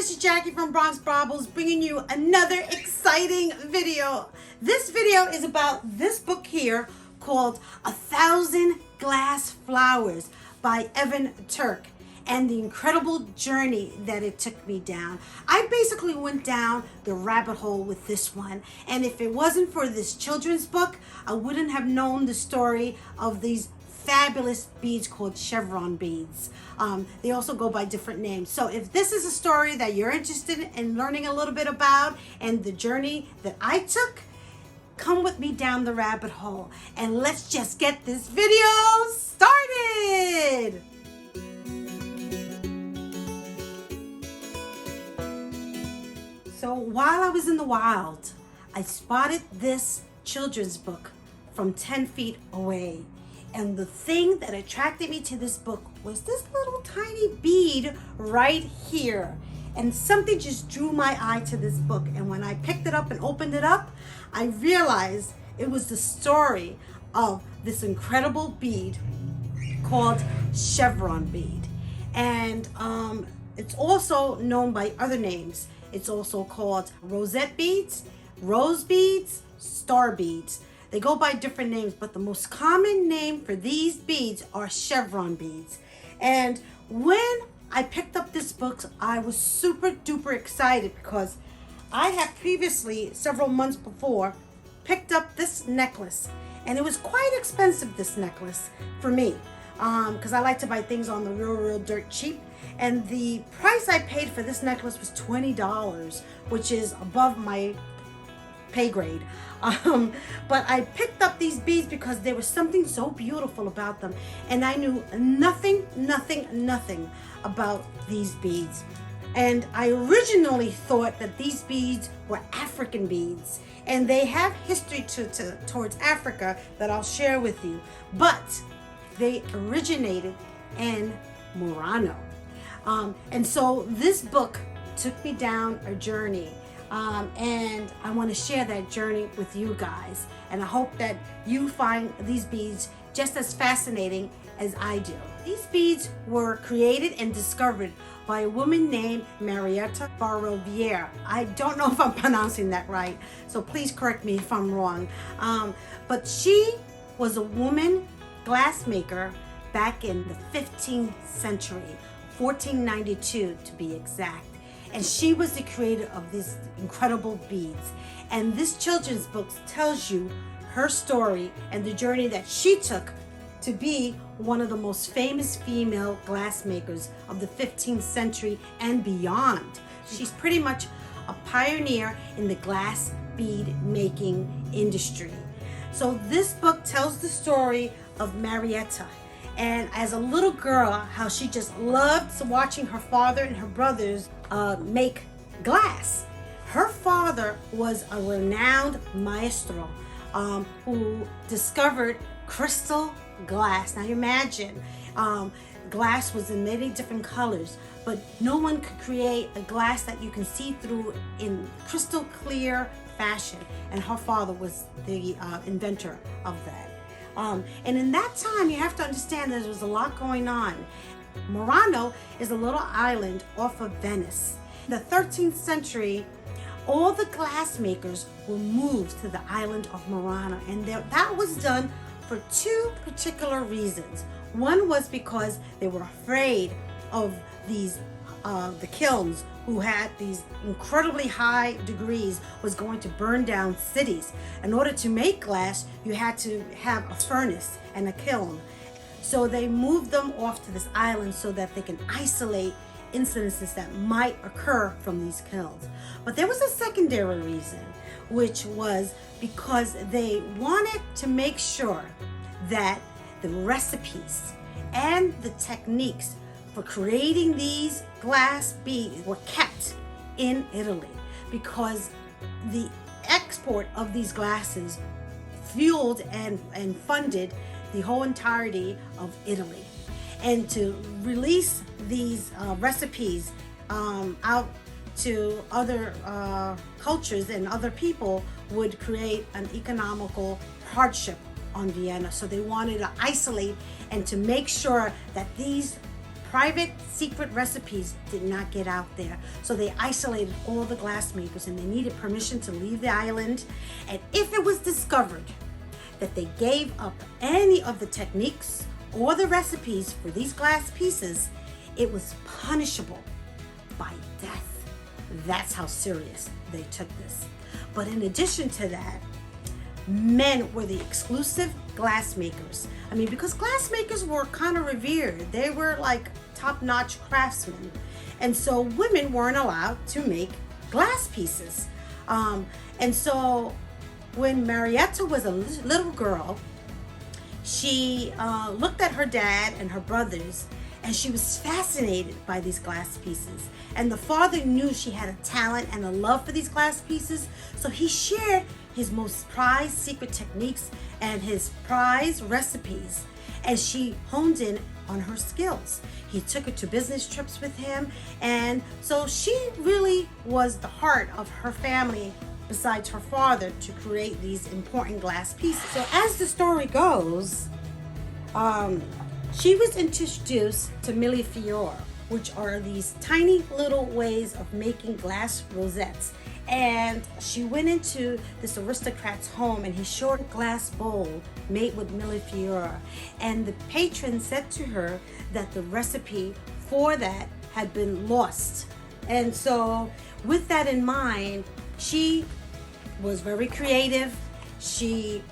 this is Jackie from Bronx Baubles bringing you another exciting video. This video is about this book here called 1,000 Glass Flowers by Evan Turk and the incredible journey that it took me down. I basically went down the rabbit hole with this one, and if it wasn't for this children's book, I wouldn't have known the story of these fabulous beads called Chevron beads. They also go by different names. So if this is a story that you're interested in learning a little bit about and the journey that I took, come with me down the rabbit hole and let's just get this video started. So while I was in the wild, I spotted this children's book from 10 feet away. And the thing that attracted me to this book was this little tiny bead right here. And something just drew my eye to this book. And when I picked it up and opened it up, I realized it was the story of this incredible bead called Chevron bead. And it's also known by other names. It's also called rosette beads, rose beads, star beads. They go by different names, but the most common name for these beads are chevron beads. And when I picked up this book, I was super duper excited because I had previously, several months before, picked up this necklace. And it was quite expensive, this necklace, for me. Because I like to buy things on the real dirt cheap. And the price I paid for this necklace was $20, which is above my pay grade. But I picked up these beads because there was something so beautiful about them, and I knew nothing about these beads. And I originally thought that these beads were African beads, and they have history towards Africa that I'll share with you, but they originated in Murano. And so this book took me down a journey. And I want to share that journey with you guys. And I hope that you find these beads just as fascinating as I do. These beads were created and discovered by a woman named Marietta Barovier. I don't know if I'm pronouncing that right, so please correct me if I'm wrong. But she was a woman glassmaker back in the 15th century, 1492 to be exact. And she was the creator of these incredible beads. And this children's book tells you her story and the journey that she took to be one of the most famous female glassmakers of the 15th century and beyond. She's pretty much a pioneer in the glass bead making industry. So this book tells the story of Marietta. And as a little girl, how she just loved watching her father and her brothers make glass. Her father was a renowned maestro who discovered crystal glass. Now you imagine, glass was in many different colors, but no one could create a glass that you can see through in crystal clear fashion. And her father was the inventor of that. And in that time, you have to understand that there was a lot going on. Murano is a little island off of Venice. In the 13th century, all the glassmakers were moved to the island of Murano, and that was done for two particular reasons. One was because they were afraid of these the kilns, who had these incredibly high degrees, was going to burn down cities. In order to make glass, you had to have a furnace and a kiln. So they moved them off to this island so that they can isolate incidences that might occur from these kilns. But there was a secondary reason, which was because they wanted to make sure that the recipes and the techniques for creating these glass beads were kept in Italy, because the export of these glasses fueled and funded the whole entirety of Italy. And to release these recipes out to other cultures and other people would create an economical hardship on Vienna. So they wanted to isolate and to make sure that these private secret recipes did not get out there. So they isolated all the glass makers and they needed permission to leave the island. And if it was discovered that they gave up any of the techniques or the recipes for these glass pieces, it was punishable by death. That's how serious they took this. But in addition to that, men were the exclusive glass makers. I mean, because glass makers were kind of revered. They were like top-notch craftsmen. And so women weren't allowed to make glass pieces. And so when Marietta was a little girl, she looked at her dad and her brothers, and she was fascinated by these glass pieces. And the father knew she had a talent and a love for these glass pieces, so he shared his most prized secret techniques and his prized recipes, and she honed in on her skills. He took her to business trips with him, and so she really was the heart of her family besides her father to create these important glass pieces. So as the story goes, she was introduced to millefiori, which are these tiny little ways of making glass rosettes. And she went into this aristocrat's home and he showed a glass bowl made with millefiori. And the patron said to her that the recipe for that had been lost. And so with that in mind, she was very creative. She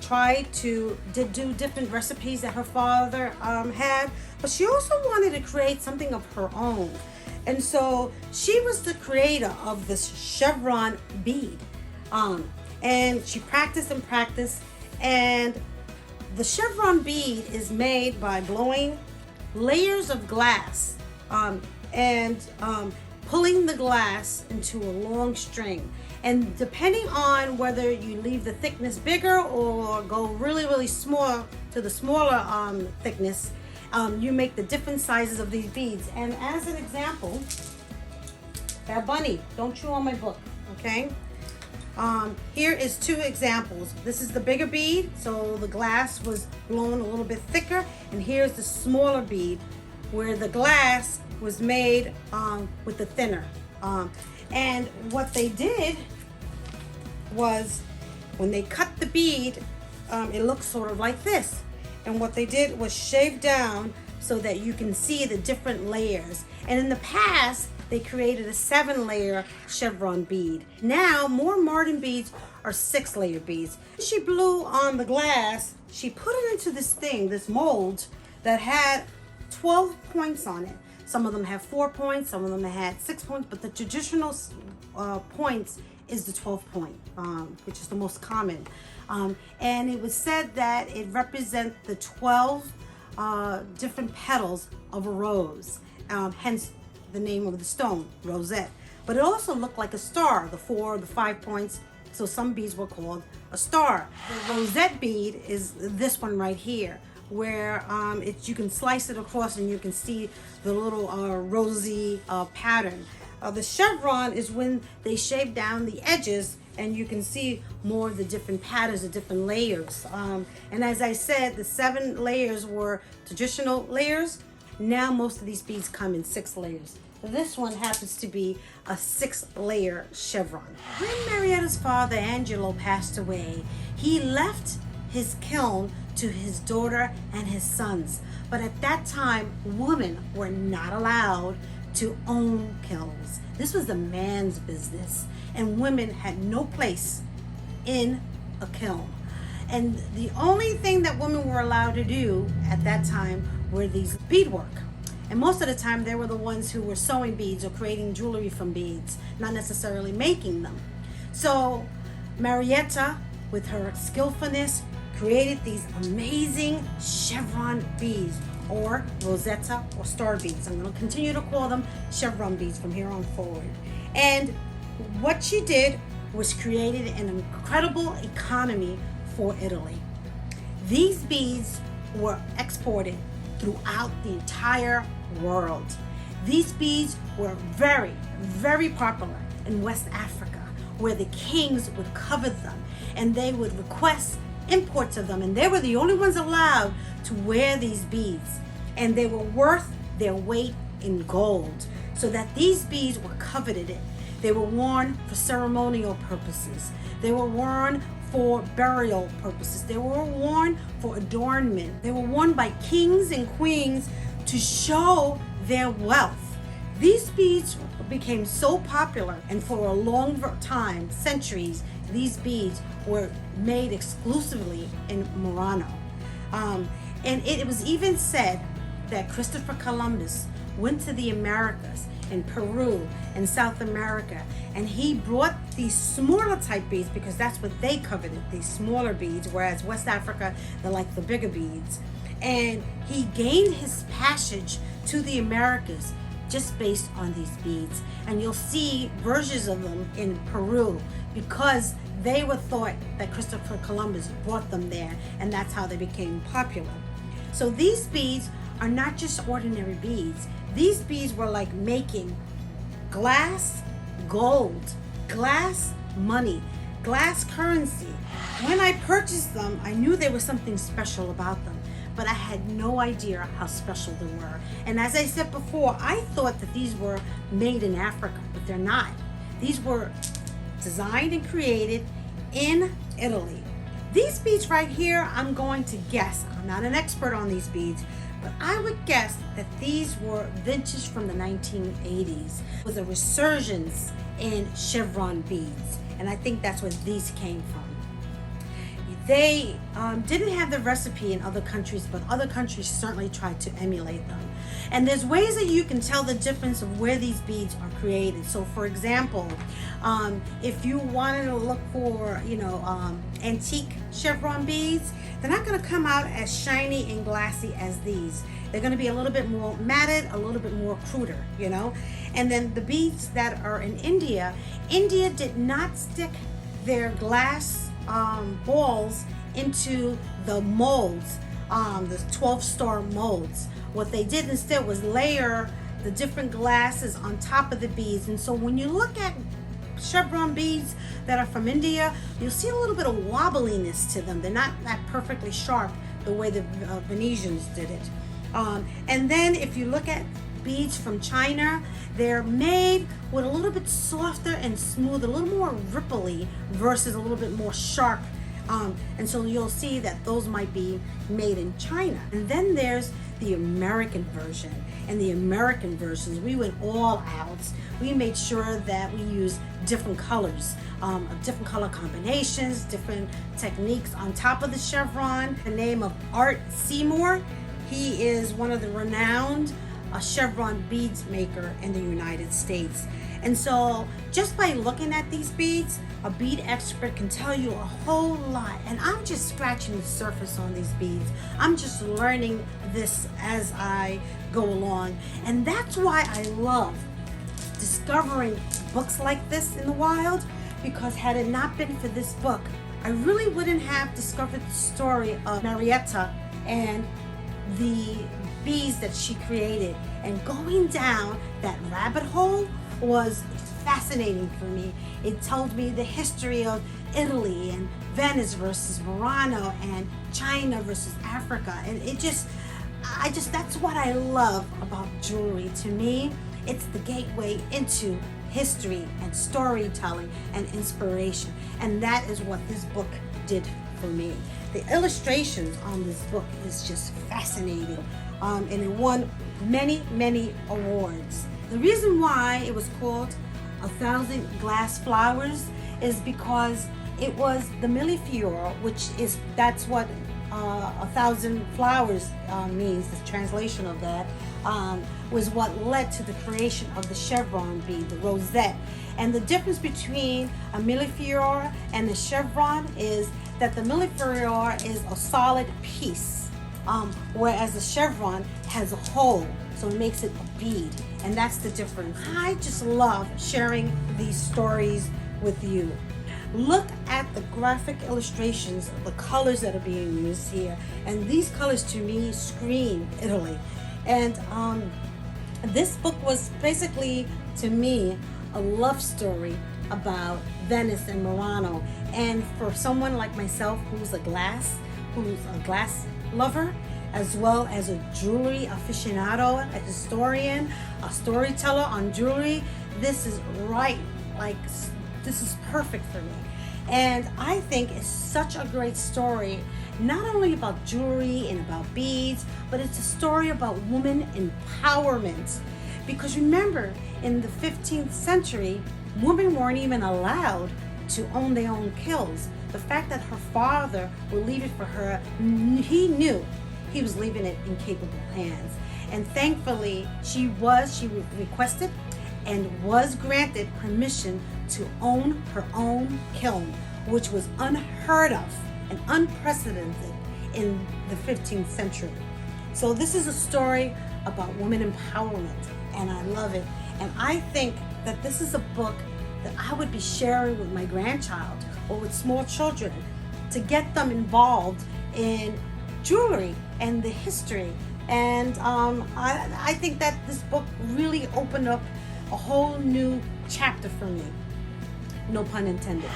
tried to do different recipes that her father had, but she also wanted to create something of her own. And so she was the creator of this chevron bead. And she practiced and practiced. And the chevron bead is made by blowing layers of glass and pulling the glass into a long string. And depending on whether you leave the thickness bigger or go really, really small to the smaller thickness, you make the different sizes of these beads. And as an example, Bad Bunny, don't chew on my book, okay? Here is two examples. This is the bigger bead, so the glass was blown a little bit thicker. And here's the smaller bead where the glass was made with the thinner. And what they did was when they cut the bead, it looks sort of like this. And what they did was shave down so that you can see the different layers. And in the past, they created a 7-layer chevron bead. Now, more modern beads are 6-layer beads. She blew on the glass, she put it into this thing, this mold that had 12 points on it. Some of them have 4 points, some of them had 6 points, but the traditional points is the 12 point, which is the most common. And it was said that it represents the 12 different petals of a rose, hence the name of the stone, rosette. But it also looked like a star, the 4 or the 5 points, so some beads were called a star. The rosette bead is this one right here, where you can slice it across and you can see the little rosy pattern. The chevron is when they shave down the edges and you can see more of the different patterns, the different layers. And as I said, the 7 layers were traditional layers. Now most of these beads come in 6 layers. This one happens to be a 6-layer chevron. When Marietta's father, Angelo, passed away, he left his kiln to his daughter and his sons. But at that time, women were not allowed to own kilns. This was a man's business, and women had no place in a kiln. And the only thing that women were allowed to do at that time were these beadwork. And most of the time they were the ones who were sewing beads or creating jewelry from beads, not necessarily making them. So Marietta, with her skillfulness, created these amazing chevron beads, or rosetta or star beads. I'm going to continue to call them chevron beads from here on forward. And what she did was created an incredible economy for Italy. These beads were exported throughout the entire world. These beads were very, very popular in West Africa, where the kings would covet them and they would request imports of them, and they were the only ones allowed to wear these beads, and they were worth their weight in gold, so that these beads were coveted. They were worn for ceremonial purposes. They were worn for burial purposes. They were worn for adornment. They were worn by kings and queens to show their wealth. These beads became so popular, and for a long time, centuries, these beads were made exclusively in Murano. And it was even said that Christopher Columbus went to the Americas, in Peru and South America, and he brought these smaller type beads because that's what they coveted, these smaller beads, whereas West Africa, they like the bigger beads. And he gained his passage to the Americas just based on these beads. And you'll see versions of them in Peru because they were thought that Christopher Columbus brought them there, and that's how they became popular. So these beads are not just ordinary beads. These beads were like making glass gold, glass money, glass currency. When I purchased them, I knew there was something special about them, but I had no idea how special they were. And as I said before, I thought that these were made in Africa, but they're not. These were designed and created in Italy. These beads right here, I'm going to guess, I'm not an expert on these beads, but I would guess that these were vintage from the 1980s with a resurgence in chevron beads. And I think that's where these came from. They didn't have the recipe in other countries, but other countries certainly tried to emulate them. And there's ways that you can tell the difference of where these beads are created. So for example, if you wanted to look for, antique chevron beads, they're not going to come out as shiny and glassy as these. They're going to be a little bit more matted, a little bit more cruder, And then the beads that are in India did not stick their glass balls into the molds, the 12-star molds. What they did instead was layer the different glasses on top of the beads. And so when you look at chevron beads that are from India, you'll see a little bit of wobbliness to them. They're not that perfectly sharp the way the Venetians did it. And then if you look at beads from China, they're made with a little bit softer and smooth, a little more ripply versus a little bit more sharp. And so you'll see that those might be made in China. And then there's the American version. And the American versions, we went all out. We made sure that we used different colors, different color combinations, different techniques on top of the chevron. The name of Art Seymour, he is one of the renowned chevron beads maker in the United States. And so just by looking at these beads, a bead expert can tell you a whole lot. And I'm just scratching the surface on these beads. I'm just learning this as I go along. And that's why I love discovering books like this in the wild, because had it not been for this book, I really wouldn't have discovered the story of Marietta and the beads that she created. And going down that rabbit hole was fascinating for me. It told me the history of Italy and Venice versus Murano and China versus Africa. And that's what I love about jewelry. To me, it's the gateway into history and storytelling and inspiration. And that is what this book did for me. The illustrations on this book is just fascinating. And it won many, many awards. The reason why it was called 1,000 Glass Flowers is because it was the Millefiori, that's what 1,000 flowers means, the translation of that, was what led to the creation of the chevron bead, the rosette. And the difference between a Millefiori and a chevron is that the Millefiori is a solid piece, whereas the chevron has a hole, so it makes it a bead. And that's the difference. I just love sharing these stories with you. Look at the graphic illustrations, the colors that are being used here. And these colors to me scream Italy. And this book was basically, to me, a love story about Venice and Murano. And for someone like myself who's a glass lover, as well as a jewelry aficionado, a historian, a storyteller on jewelry, this is right, like this is perfect for me. And I think it's such a great story, not only about jewelry and about beads, but it's a story about woman empowerment. Because remember, in the 15th century, women weren't even allowed to own their own kilns. The fact that her father would leave it for her, he knew he was leaving it in capable hands. And thankfully, she requested and was granted permission to own her own kiln, which was unheard of and unprecedented in the 15th century. So this is a story about women empowerment, and I love it. And I think that this is a book that I would be sharing with my grandchild or with small children to get them involved in jewelry and the history. And I think that this book really opened up a whole new chapter for me. No pun intended.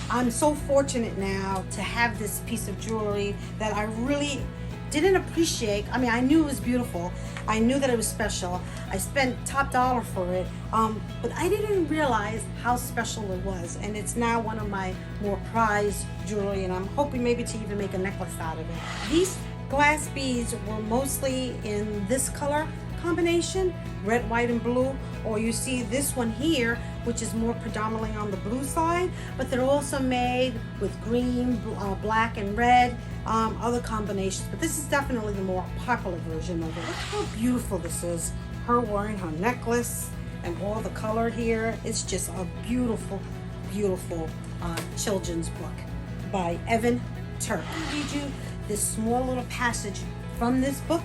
I'm so fortunate now to have this piece of jewelry that I really didn't appreciate. I mean, I knew it was beautiful. I knew that it was special. I spent top dollar for it, but I didn't realize how special it was. And it's now one of my more prized jewelry, and I'm hoping maybe to even make a necklace out of it. These glass beads were mostly in this color combination, red, white, and blue, or you see this one here, which is more predominantly on the blue side, but they're also made with green, black, and red, other combinations, but this is definitely the more popular version of it. Look how beautiful this is. Her wearing her necklace and all the color here. It's just a beautiful, beautiful children's book by Evan Turk. I'll read you this small little passage from this book.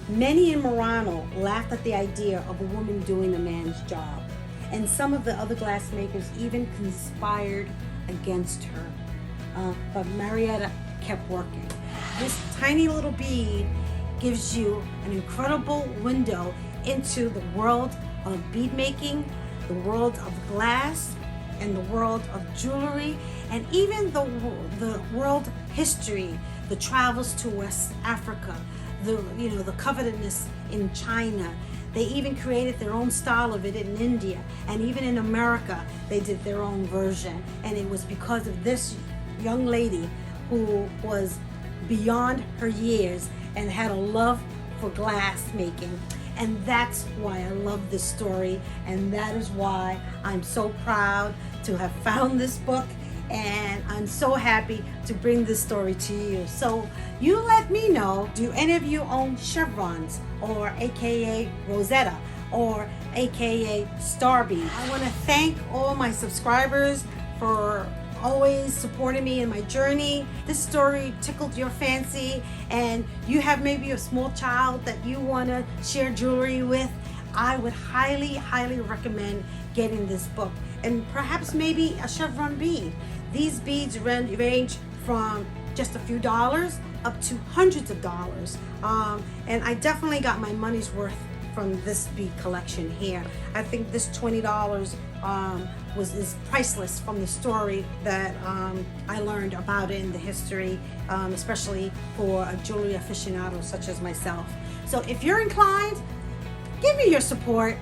Many in Murano laughed at the idea of a woman doing a man's job, and some of the other glassmakers even conspired against her. But Marietta kept working. This tiny little bead gives you an incredible window into the world of bead making, the world of glass, and the world of jewelry, and even the world history, the travels to West Africa, the covetousness in China. They even created their own style of it in India, and even in America they did their own version. And it was because of this young lady who was beyond her years and had a love for glass making. And that's why I love this story, and that is why I'm so proud to have found this book, and I'm so happy to bring this story to you. So you let me know, do any of you own chevrons, or aka Rosetta, or aka star bead? I want to thank all my subscribers for always supporting me in my journey. This story tickled your fancy, and you have maybe a small child that you want to share jewelry with, I would highly, highly recommend getting this book, and perhaps maybe a chevron bead. These beads range from just a few dollars up to hundreds of dollars, and I definitely got my money's worth from this bead collection here. I think this $20 is priceless from the story that I learned about it in the history, especially for a jewelry aficionado such as myself. So if you're inclined, give me your support,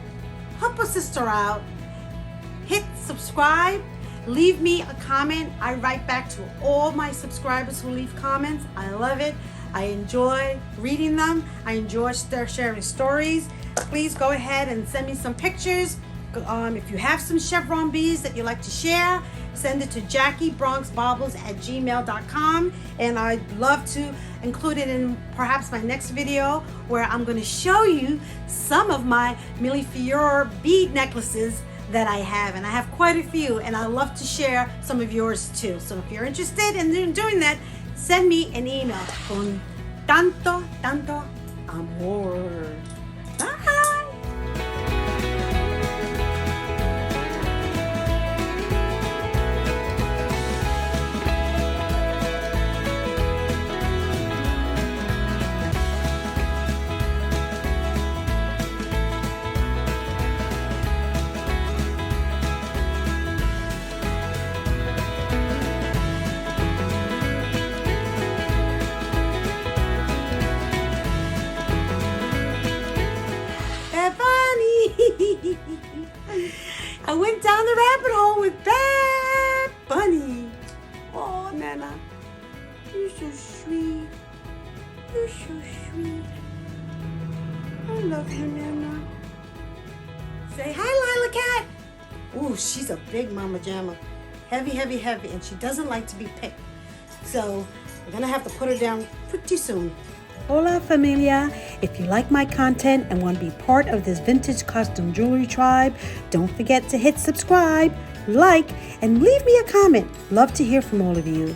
help a sister out, hit subscribe, leave me a comment. I write back to all my subscribers who leave comments. I love it. I enjoy reading them. I enjoy sharing stories. Please go ahead and send me some pictures. If you have some chevron beads that you'd like to share, send it to JackieBronxBaubles@gmail.com, and I'd love to include it in perhaps my next video, where I'm going to show you some of my Millefiore bead necklaces that I have, and I have quite a few, and I love to share some of yours too. So if you're interested in doing that, send me an email. Con tanto amor. Bye. down the rabbit hole with Bad Bunny. Oh, Nana, you're so sweet. You're so sweet. I love you, Nana. Say hi, Lila Cat. Ooh, she's a big mama jamma. Heavy, heavy, heavy, and she doesn't like to be picked. So we're gonna have to put her down pretty soon. Hola, familia. If you like my content and want to be part of this vintage costume jewelry tribe, don't forget to hit subscribe, like, and leave me a comment. Love to hear from all of you.